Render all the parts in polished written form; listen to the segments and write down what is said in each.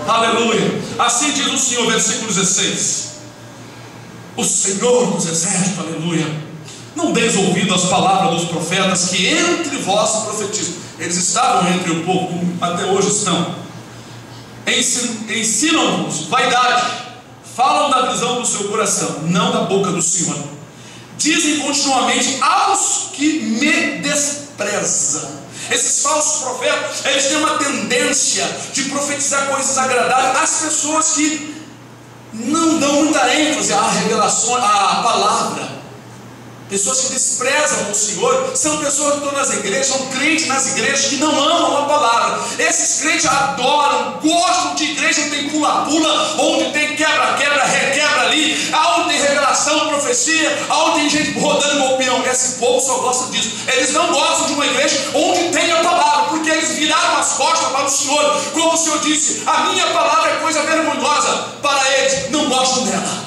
Aleluia. Assim diz o Senhor, versículo 16: o Senhor dos exércitos, aleluia, não deis ouvido às palavras dos profetas que entre vós profetizam. Eles estavam entre o povo, como até hoje estão. Ensinam-vos vaidade, falam da visão do seu coração, não da boca do Senhor. Dizem continuamente aos que me desprezam. Esses falsos profetas, eles têm uma tendência de profetizar coisas agradáveis às pessoas que não dão muita ênfase à revelação, à palavra. Pessoas que desprezam o Senhor são pessoas que estão nas igrejas, são crentes nas igrejas que não amam a palavra. Esses crentes adoram, gostam de igreja onde tem pula-pula, onde tem quebra-quebra, requebra ali, onde tem revelação, profecia, onde tem gente rodando igual peão. Esse povo só gosta disso. Eles não gostam de uma igreja onde tem a palavra, porque eles viraram as costas para o Senhor. Como o Senhor disse, a minha palavra é coisa vergonhosa para eles, não gostam dela.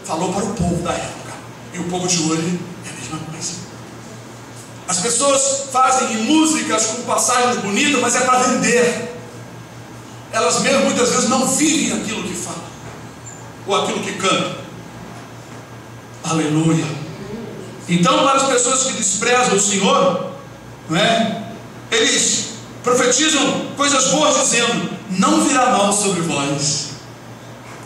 Falou para o povo da época, e o povo de hoje é a mesma coisa. As pessoas fazem músicas com passagens bonitas, mas é para vender. Elas mesmo muitas vezes não vivem aquilo que falam, ou aquilo que cantam. Aleluia. Então, para as pessoas que desprezam o Senhor, não é? Eles profetizam coisas boas, dizendo: não virá mal sobre vós.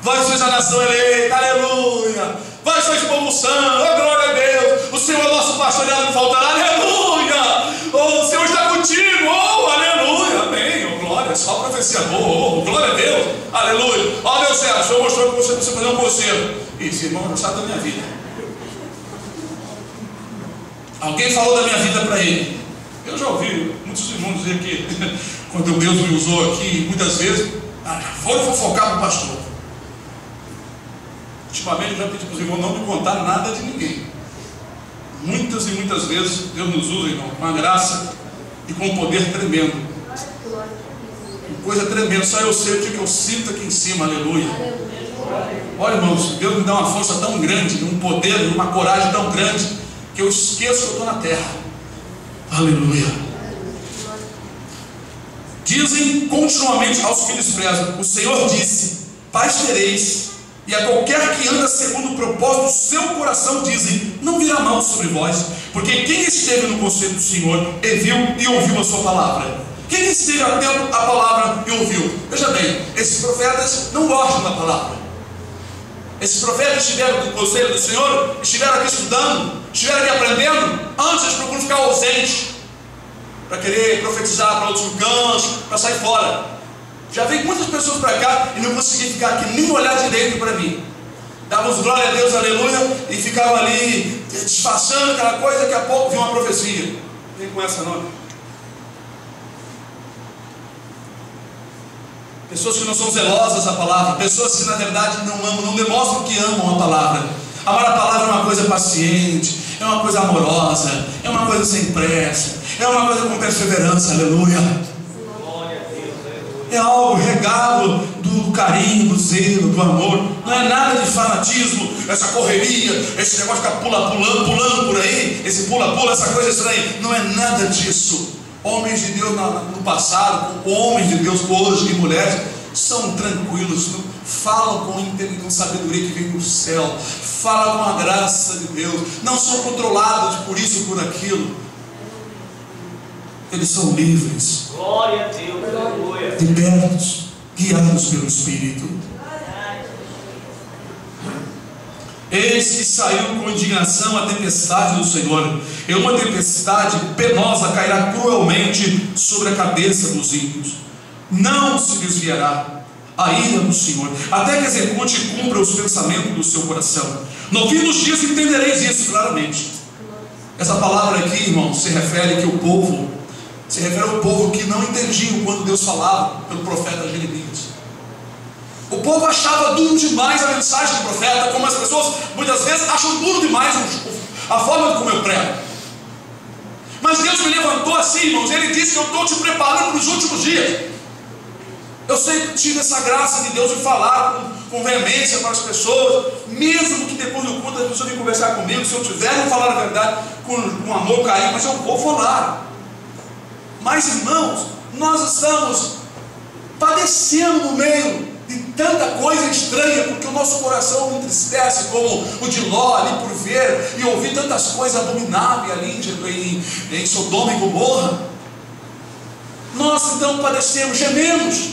Vós sois a nação eleita, aleluia. Vós sois povo santo, oh, glória a Deus. O Senhor é nosso pastor, nada não faltará, aleluia. Oh, o Senhor está contigo, oh, aleluia, amém. Oh, glória, só profecia boa, oh, glória a Deus, aleluia. Ó, meu céu, o Senhor mostrou que você precisa fazer um conselho. Isso, irmão, não sabe da minha vida. Alguém falou da minha vida para ele. Eu já ouvi muitos irmãos dizer que quando Deus me usou aqui, muitas vezes, foram fofocar para o pastor. Ultimamente eu já pedi para os irmãos não me contar nada de ninguém. Muitas e muitas vezes Deus nos usa, irmão, com a graça e com um poder tremendo. Coisa tremenda, só eu sei o que eu sinto aqui em cima, aleluia. Olha, irmãos, Deus me dá uma força tão grande, um poder, uma coragem tão grande, que eu esqueço que eu estou na terra. Aleluia. Dizem continuamente aos que desprezam: o Senhor disse, paz tereis. E a qualquer que anda segundo o propósito do seu coração, dizem, não virá mal sobre vós, porque quem esteve no conselho do Senhor e viu e ouviu a sua palavra. Quem esteve atento à palavra e ouviu. Veja bem, esses profetas não gostam da palavra. Esses profetas estiveram no conselho do Senhor, estiveram aqui estudando, estiveram aqui aprendendo. Antes eles procuram ficar ausentes, para querer profetizar para outros cantos, para sair fora. Já veio muitas pessoas para cá e não conseguiam ficar aqui, nem olhar direito para mim. Dávamos glória a Deus, aleluia, e ficavam ali disfarçando aquela coisa. Daqui a pouco vinha uma profecia. Vem com essa não. Pessoas que não são zelosas da palavra, pessoas que na verdade não amam, não demonstram que amam a palavra. Amar a palavra é uma coisa paciente, é uma coisa amorosa, é uma coisa sem pressa, é uma coisa com perseverança, aleluia. É algo regado do carinho, do zelo, do amor. Não é nada de fanatismo, essa correria, esse negócio de ficar pulando por aí, esse pula-pula, essa coisa estranha. Não é nada disso. Homens de Deus no passado, homens de Deus hoje e mulheres, são tranquilos, falam com sabedoria que vem do céu, falam com a graça de Deus, não são controlados por isso ou por aquilo. Eles são livres. Glória a Deus, aleluia. Libertos, guiados pelo Espírito. Eis que saiu com indignação a tempestade do Senhor, e uma tempestade penosa cairá cruelmente sobre a cabeça dos ímpios. Não se desviará a ira do Senhor, até que execute e cumpra os pensamentos do seu coração. No fim dos dias entendereis isso claramente. Essa palavra aqui, irmão, se refere que o povo, se refere ao povo que não entendia quando Deus falava pelo profeta Jeremias. O povo achava duro demais a mensagem do profeta, como as pessoas muitas vezes acham duro demais a forma como eu prego. Mas Deus me levantou assim, irmãos. Ele disse que eu estou te preparando para os últimos dias. Eu sempre tive essa graça de Deus de falar com veemência para as pessoas, mesmo que depois do culto as pessoas venham conversar comigo. Se eu tiver, não falar a verdade com amor, carinho, mas eu vou falar. Mas, irmãos, nós estamos padecendo no meio de tanta coisa estranha, porque o nosso coração entristece, como o de Ló ali por ver e ouvir tantas coisas abomináveis ali em Sodoma e Gomorra. Nós então padecemos, gememos,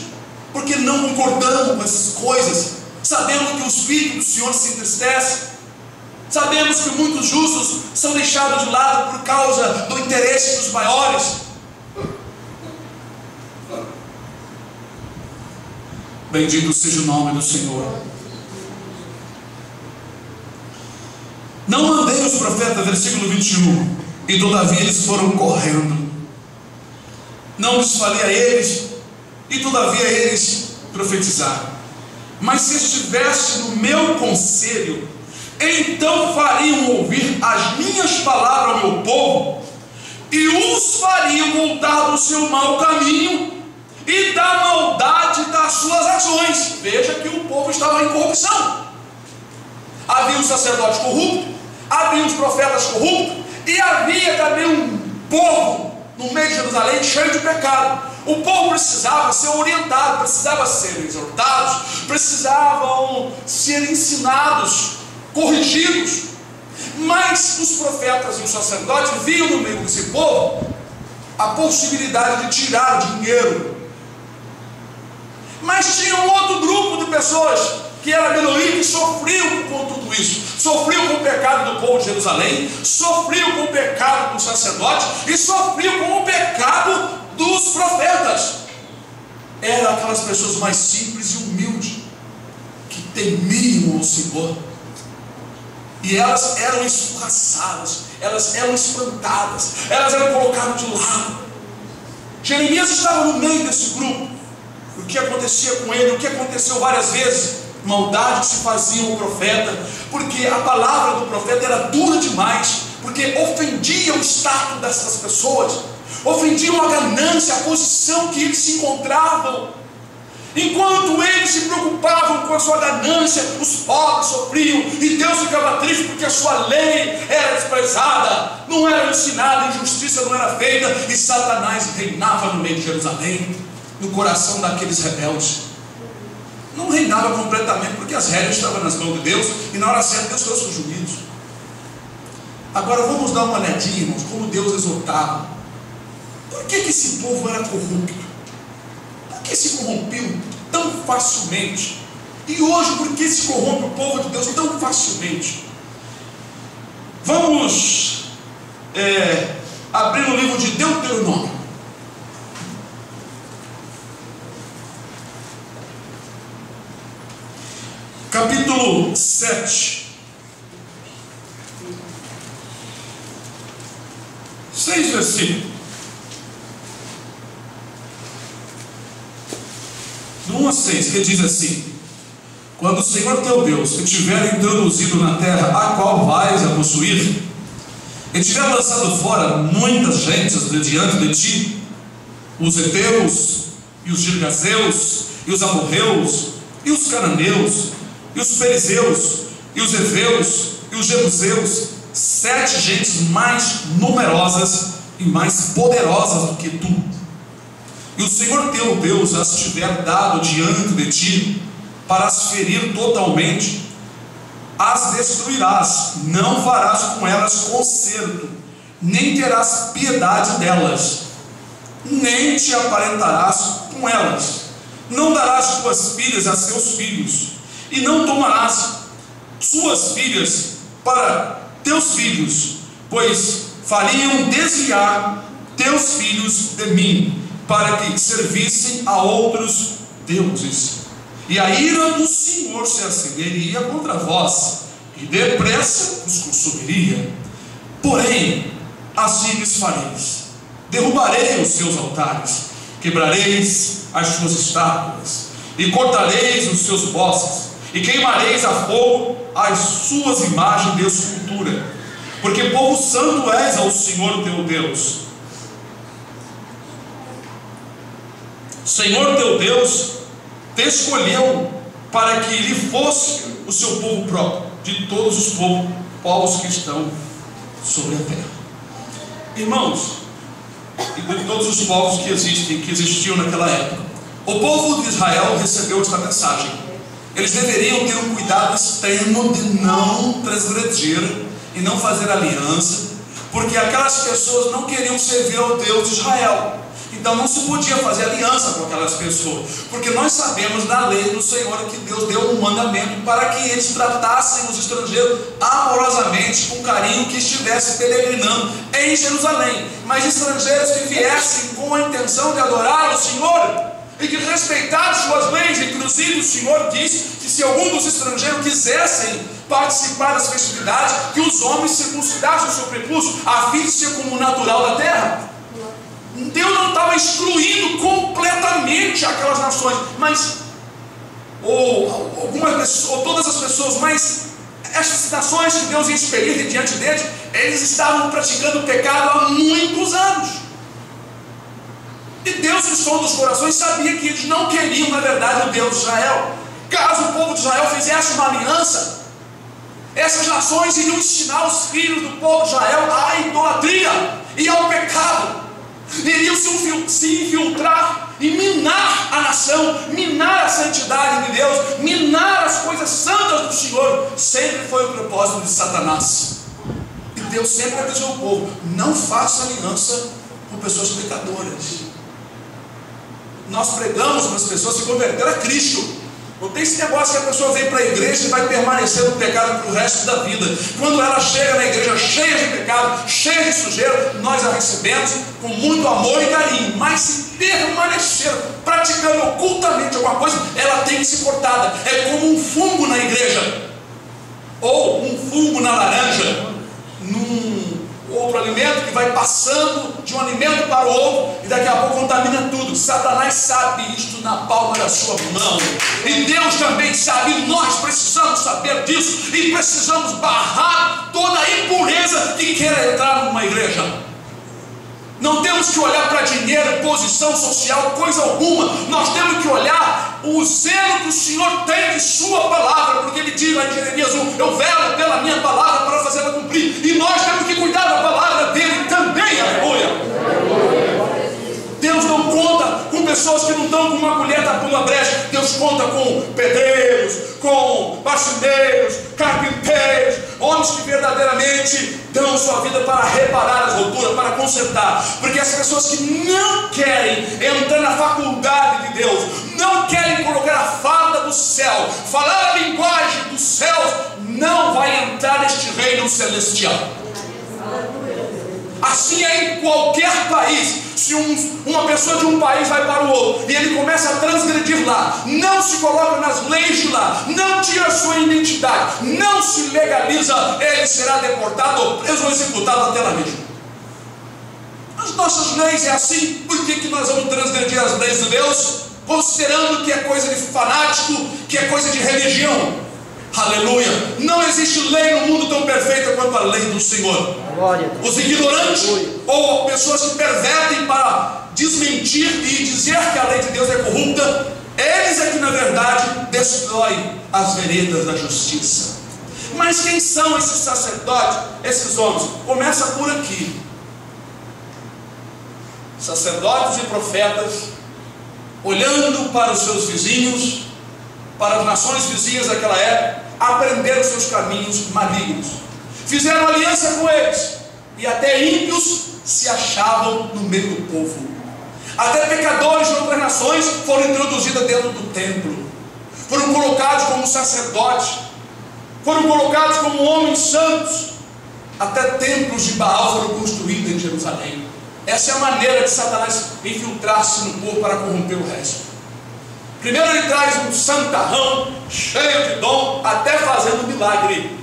porque não concordamos com essas coisas, sabemos que o Espírito do Senhor se entristece, sabemos que muitos justos são deixados de lado por causa do interesse dos maiores. Bendito seja o nome do Senhor. Não mandei os profetas, versículo 21, e todavia eles foram correndo. Não lhes falei a eles, e todavia eles profetizaram. Mas se estivesse no meu conselho, então fariam ouvir as minhas palavras ao meu povo, e os fariam voltar do seu mau caminho e da maldade das suas ações. Veja que o povo estava em corrupção. Havia um sacerdote corrupto, havia os profetas corruptos, e havia também um povo no meio de Jerusalém cheio de pecado. O povo precisava ser orientado, precisava ser exortados, precisavam ser ensinados, corrigidos. Mas os profetas e os sacerdotes viam no meio desse povo a possibilidade de tirar dinheiro. Mas tinha um outro grupo de pessoas que era Beloí, que sofriam com tudo isso, sofriam com o pecado do povo de Jerusalém, sofriam com o pecado dos sacerdotes e sofriam com o pecado dos profetas. Eram aquelas pessoas mais simples e humildes, que temiam o Senhor, e elas eram escorraçadas, elas eram espantadas, elas eram colocadas de lado. Jeremias estava no meio desse grupo. O que acontecia com ele, o que aconteceu várias vezes, maldade que se fazia o profeta, porque a palavra do profeta era dura demais, porque ofendia o status dessas pessoas, ofendiam a ganância, a posição que eles se encontravam. Enquanto eles se preocupavam com a sua ganância, os pobres sofriam, e Deus ficava triste porque a sua lei era desprezada, não era ensinada, injustiça não era feita, e Satanás reinava no meio de Jerusalém, no coração daqueles rebeldes. Não reinava completamente, porque as rédeas estavam nas mãos de Deus, e na hora certa Deus trouxe os juízos. Agora vamos dar uma olhadinha, irmãos, como Deus exortava. Por que esse povo era corrupto? Por que se corrompeu tão facilmente? E hoje, por que se corrompe o povo de Deus tão facilmente? Vamos abrir o livro de Deuteronômio. Capítulo 7. 6 versículos. Do 1 a 6, que diz assim: quando o Senhor teu Deus te tiver introduzido na terra a qual vais a possuir, e tiver lançado fora muitas gentes de diante de ti, os heteus, e os girgazeus, e os amorreus, e os cananeus, e os perizeus, e os heveus, e os jebuseus, 7 gentes mais numerosas e mais poderosas do que tu, e o Senhor teu Deus as tiver dado diante de ti, para as ferir totalmente, as destruirás, não farás com elas conserto, nem terás piedade delas, nem te aparentarás com elas, não darás tuas filhas a seus filhos, e não tomarás suas filhas para teus filhos, pois fariam desviar teus filhos de mim, para que servissem a outros deuses. E a ira do Senhor se acenderia contra vós, e depressa os consumiria. Porém, assim lhes fareis: derrubarei os seus altares, quebrareis as suas estátuas, e cortareis os seus postes, e queimareis a fogo as suas imagens de escultura, porque povo santo és ao Senhor teu Deus. Senhor teu Deus te escolheu para que ele fosse o seu povo próprio, de todos os povos que estão sobre a terra. Irmãos, e de todos os povos que existiam naquela época, O povo de Israel recebeu esta mensagem. Eles deveriam ter um cuidado extremo de não transgredir e não fazer aliança, porque aquelas pessoas não queriam servir ao Deus de Israel. Então não se podia fazer aliança com aquelas pessoas, porque nós sabemos da lei do Senhor que Deus deu um mandamento para que eles tratassem os estrangeiros amorosamente, com carinho, que estivessem peregrinando em Jerusalém, mas estrangeiros que viessem com a intenção de adorar o Senhor e que respeitassem suas leis. Inclusive o Senhor disse que se algum dos estrangeiros quisessem participar das festividades, que os homens circuncidassem o seu prepúcio, a fim de ser como o natural da terra. Deus não estava excluindo completamente aquelas nações, mas ou todas as pessoas, mas essas nações que Deus ia expelir diante deles, eles estavam praticando o pecado há muitos anos. E Deus, no som dos corações, sabia que eles não queriam, na verdade, o Deus de Israel. Caso o povo de Israel fizesse uma aliança, essas nações iriam ensinar os filhos do povo de Israel à idolatria e ao pecado. Iriam se infiltrar e minar a nação, minar a santidade de Deus, minar as coisas santas do Senhor. Sempre foi o propósito de Satanás. E Deus sempre avisou o povo: não faça aliança com pessoas pecadoras. Nós pregamos para as pessoas se converter a Cristo. Não tem esse negócio que a pessoa vem para a igreja e vai permanecer no pecado para o resto da vida. Quando ela chega na igreja cheia de pecado, cheia de sujeira, nós a recebemos com muito amor e carinho. Mas se permanecer praticando ocultamente alguma coisa, ela tem que ser cortada. É como um fungo na igreja, ou um fungo na laranja, num outro alimento que vai passando de um alimento para o outro e daqui a pouco contamina tudo. Satanás sabe isto na palma da sua mão, e Deus também sabe, e nós precisamos saber disso, e precisamos barrar toda a impureza que queira entrar numa igreja. Não temos que olhar para dinheiro, posição social, coisa alguma. Nós temos que olhar o zelo que o Senhor tem de sua palavra, porque Ele diz lá em Jeremias 1: eu velo pela minha palavra para fazê-la cumprir. E nós temos que cuidar da palavra dele também, aleluia. Deus não conta com pessoas que não estão com uma colher tapando a brecha. Deus conta com pedreiros, com marceneiros, carpinteiros, homens que verdadeiramente dão sua vida para reparar as rupturas, para consertar. Porque as pessoas que não querem entrar na faculdade de Deus, não querem colocar a farda do céu, falar a linguagem dos céus, não vai entrar neste reino celestial. Assim é em qualquer país. Se uma pessoa de um país vai para o outro e ele começa a transgredir lá, não se coloca nas leis de lá, não tira a sua identidade, não se legaliza, ele será deportado ou preso ou executado até lá mesmo. As nossas leis é assim. Por que nós vamos transgredir as leis de Deus? Considerando que é coisa de fanático, que é coisa de religião. Aleluia. Não existe lei no mundo tão perfeita quanto a lei do Senhor. Os ignorantes ou pessoas que pervertem para desmentir e dizer que a lei de Deus é corrupta, eles é que na verdade destroem as veredas da justiça. Mas quem são esses sacerdotes, esses homens? Começa por aqui. Sacerdotes e profetas, olhando para os seus vizinhos, para as nações vizinhas daquela época, aprenderam seus caminhos malignos, fizeram aliança com eles, e até ímpios se achavam no meio do povo. Até pecadores de outras nações foram introduzidos dentro do templo, foram colocados como sacerdotes, foram colocados como homens santos. Até templos de Baal foram construídos em Jerusalém. Essa é a maneira de Satanás infiltrar-se no povo para corromper o resto. Primeiro ele traz um santarrão cheio de dom, até fazendo milagre.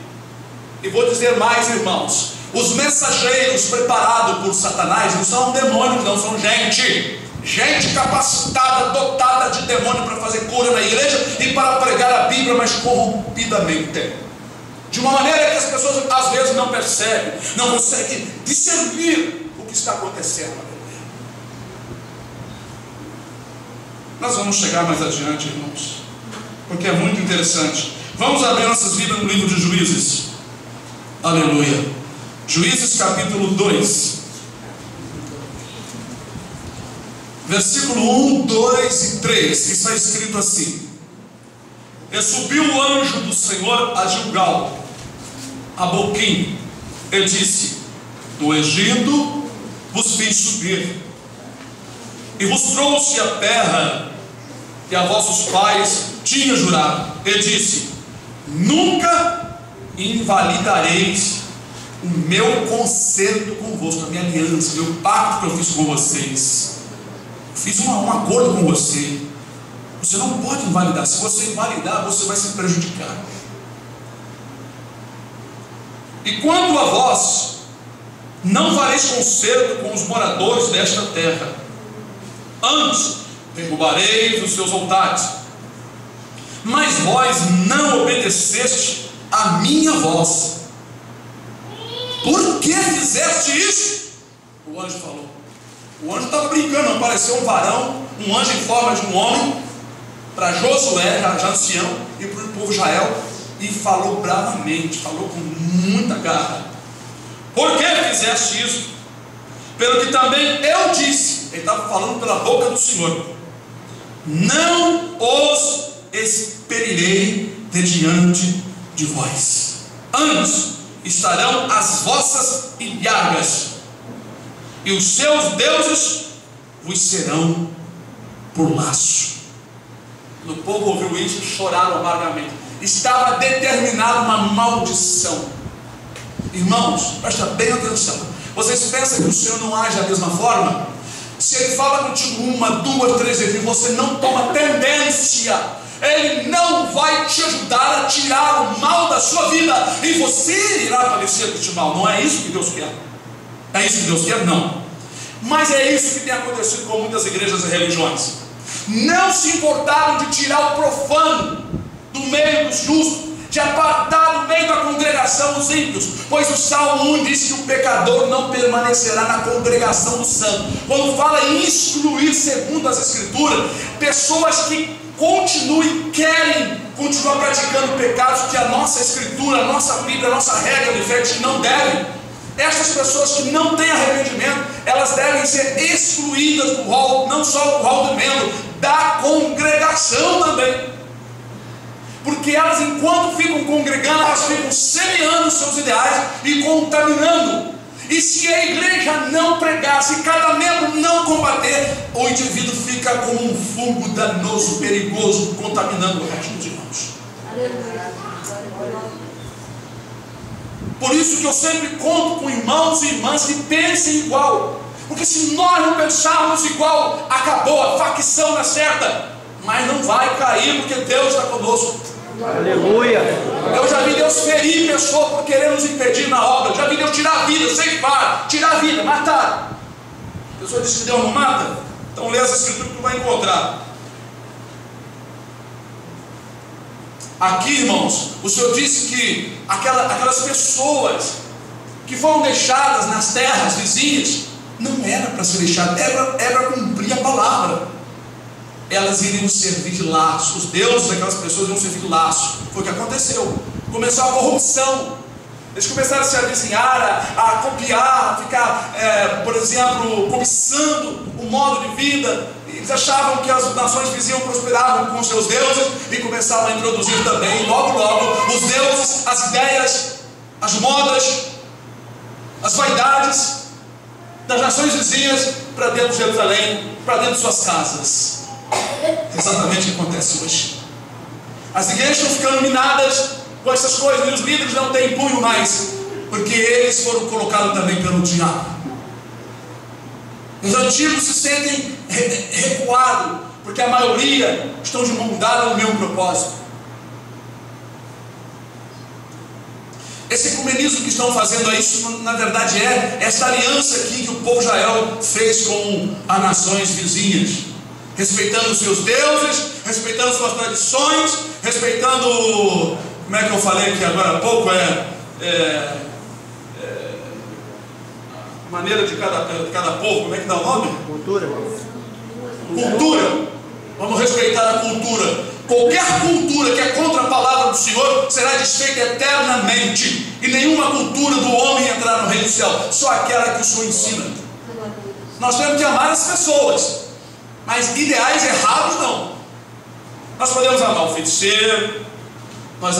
E vou dizer mais, irmãos: os mensageiros preparados por Satanás não são demônios, não, são gente capacitada, dotada de demônio para fazer cura na igreja e para pregar a Bíblia, mas corrompidamente, de uma maneira que as pessoas às vezes não percebem, não conseguem discernir o que está acontecendo. Nós vamos chegar mais adiante, irmãos, porque é muito interessante. Vamos abrir nossas Bíblias no livro de Juízes. Aleluia. Juízes capítulo 2, versículo 1, 2 e 3, está escrito assim: e subiu o anjo do Senhor a Gilgal, a Boquim, e disse: do Egito vos fiz subir, e vos trouxe a terra que a vossos pais tinha jurado. E disse: nunca invalidareis o meu concerto convosco, a minha aliança, o meu pacto que eu fiz com vocês. Eu fiz um acordo com você. Você não pode invalidar. Se você invalidar, você vai se prejudicar. E quanto a vós, não fareis concerto com os moradores desta terra, antes derrubareis os seus altares. Mas vós não obedeceste a minha voz. Por que fizeste isso? O anjo falou. O anjo estava brincando, apareceu um varão, um anjo em forma de um homem, para Josué, já ancião, e para o povo de Israel, e falou bravamente, falou com muita garra. Por que fizeste isso? Pelo que também eu disse. Ele estava falando pela boca do Senhor: não os expelirei de diante de vós, antes estarão as vossas ilhargas, e os seus deuses vos serão por laço. Quando o povo ouviu isso, choraram amargamente. Estava determinada uma maldição. Irmãos, presta bem atenção. Vocês pensam que o Senhor não age da mesma forma? Se Ele fala contigo uma, duas, três vezes, e você não toma tendência, Ele não vai te ajudar a tirar o mal da sua vida, e você irá padecer deste mal. Não é isso que Deus quer. É isso que Deus quer? Não. Mas é isso que tem acontecido com muitas igrejas e religiões. Não se importaram de tirar o profano do meio dos justos, de apartar do meio da congregação os ímpios, pois o Salmo 1 diz que o pecador não permanecerá na congregação do santo. Quando fala em excluir, segundo as Escrituras, pessoas que continuem, querem continuar praticando pecados que a nossa Escritura, a nossa Bíblia, a nossa regra de fé diz que não devem. Estas pessoas que não têm arrependimento, elas devem ser excluídas do rol, não só do rol do membro, da congregação também. Porque elas, enquanto ficam congregando, elas ficam semeando seus ideais e contaminando. E se a igreja não pregar, se cada membro não combater, o indivíduo fica como um fungo danoso, perigoso, contaminando o resto dos irmãos. Por isso que eu sempre conto com irmãos e irmãs que pensem igual. Porque se nós não pensarmos igual, acabou, a facção na certa. Mas não vai cair, porque Deus está conosco. Aleluia. Eu já vi Deus ferir pessoas por querer nos impedir na obra. Já vi Deus tirar a vida, ceifar, tirar a vida, matar. A pessoa diz que Deus não mata. Então lê as Escrituras que tu vai encontrar. Aqui, irmãos, o Senhor disse que aquelas pessoas que foram deixadas nas terras vizinhas, não era para ser deixadas, era para cumprir a palavra. Elas iriam servir de laço, os deuses daquelas pessoas iriam servir de laço. Foi o que aconteceu. Começou a corrupção. Eles começaram a se avizinhar, a copiar, a ficar, por exemplo, cobiçando o modo de vida. Eles achavam que as nações vizinhas prosperavam com seus deuses e começavam a introduzir também, logo, os deuses, as ideias, as modas, as vaidades das nações vizinhas para dentro de Jerusalém, para dentro de suas casas. Exatamente o que acontece hoje. As igrejas estão ficando minadas com essas coisas, e os líderes não têm punho mais, porque eles foram colocados também pelo diabo. Os antigos se sentem recuados, porque a maioria estão de mão dada no mesmo propósito. Esse ecumenismo que estão fazendo aí, isso na verdade é essa aliança aqui que o povo de Israel fez com as nações vizinhas, respeitando os seus deuses, respeitando suas tradições, respeitando, como é que eu falei aqui agora há pouco, maneira de cada povo, como é que dá o nome? Cultura. Cultura. Vamos respeitar a cultura. Qualquer cultura que é contra a palavra do Senhor será desfeita eternamente, e nenhuma cultura do homem entrará no reino do céu, só aquela que o Senhor ensina. Nós temos que amar as pessoas, Mas ideais errados não. Nós podemos amar o feiticeiro, nós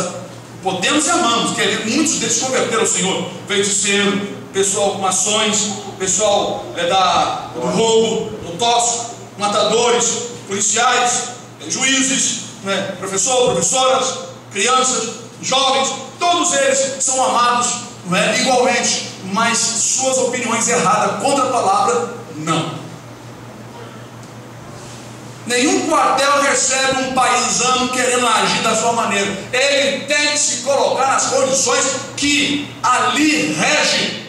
podemos e amamos, que muitos deles se converteram ao Senhor. Feiticeiro, pessoal com mações, pessoal do roubo, do tóxico, matadores, policiais, juízes, professoras, crianças, jovens, todos eles são amados igualmente, mas suas opiniões erradas contra a palavra, não. Nenhum quartel recebe um paisano querendo agir da sua maneira. Ele tem que se colocar nas condições que ali regem.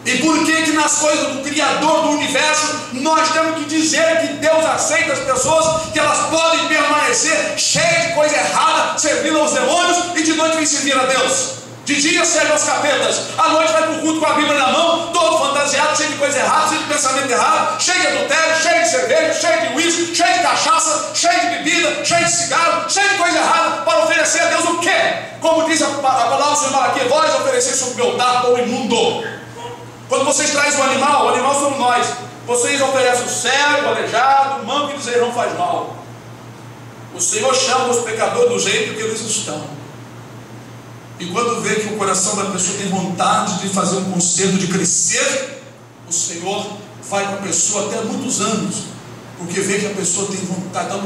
E por que nas coisas do Criador do universo nós temos que dizer que Deus aceita as pessoas, que elas podem permanecer cheias de coisa errada, servindo aos demônios, e de noite vem servir a Deus? De dia serve aos capetas, à noite vai para o culto com a Bíblia na mão, todo fantasiado, cheio de coisa errada, cheio de pensamento errado, cheio de adultério, cheio de cerveja, cheio de uísque, cheio de cachaça, cheio de bebida, cheio de cigarro, cheio de coisa errada, para oferecer a Deus o quê? Como diz a palavra do Senhor Malaquias: vós ofereceis sobre o meu altar pão imundo. Quando vocês trazem o animal somos nós. Vocês oferecem o cego, o aleijado, o manco, que dizer não faz mal. O Senhor chama os pecadores do jeito que eles estão. E quando vê que o coração da pessoa tem vontade de fazer um conserto, de crescer, o Senhor vai com a pessoa até muitos anos, porque vê que a pessoa tem vontade, está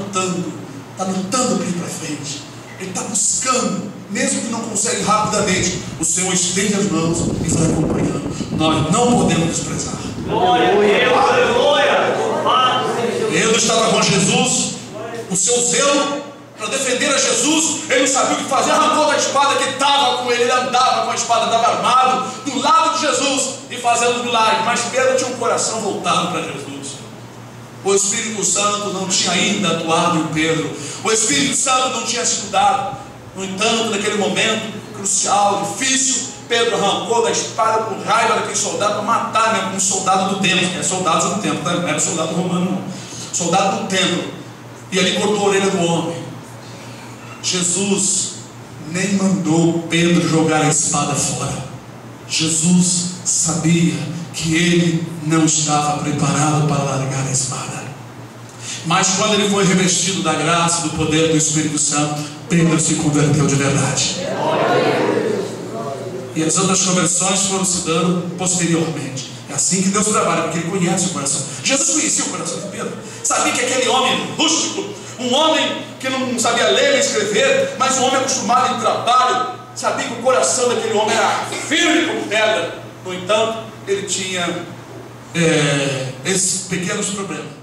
lutando para ir para frente. Ele está buscando, mesmo que não consegue rapidamente. O Senhor estende as mãos e vai acompanhando. Nós não podemos desprezar. Glória a Deus, glória. Pedro estava com Jesus, o seu zelo para defender a Jesus. Ele não sabia o que fazer, arrancou da espada que estava com ele. Ele andava com a espada, estava armado do lado de Jesus e fazendo milagre. Mas Pedro tinha um coração voltado para Jesus. O Espírito Santo não tinha ainda atuado em Pedro. O Espírito Santo não tinha se mudado. No entanto, naquele momento crucial, difícil, Pedro arrancou da espada com raiva daquele soldado para matar um soldado do templo. É soldados do templo, não era soldado romano não. Soldado do templo. E ali cortou a orelha do homem. Jesus nem mandou Pedro jogar a espada fora. Jesus sabia que ele não estava preparado para largar a espada. Mas quando ele foi revestido da graça e do poder do Espírito Santo, Pedro se converteu de verdade. E as outras conversões foram se dando posteriormente. É assim que Deus trabalha, porque Ele conhece o coração. Jesus conhecia o coração de Pedro. Sabia que aquele homem rústico, um homem que não sabia ler nem escrever, mas um homem acostumado em trabalho, sabia que o coração daquele homem era firme como pedra. No entanto, ele tinha esses pequenos problemas.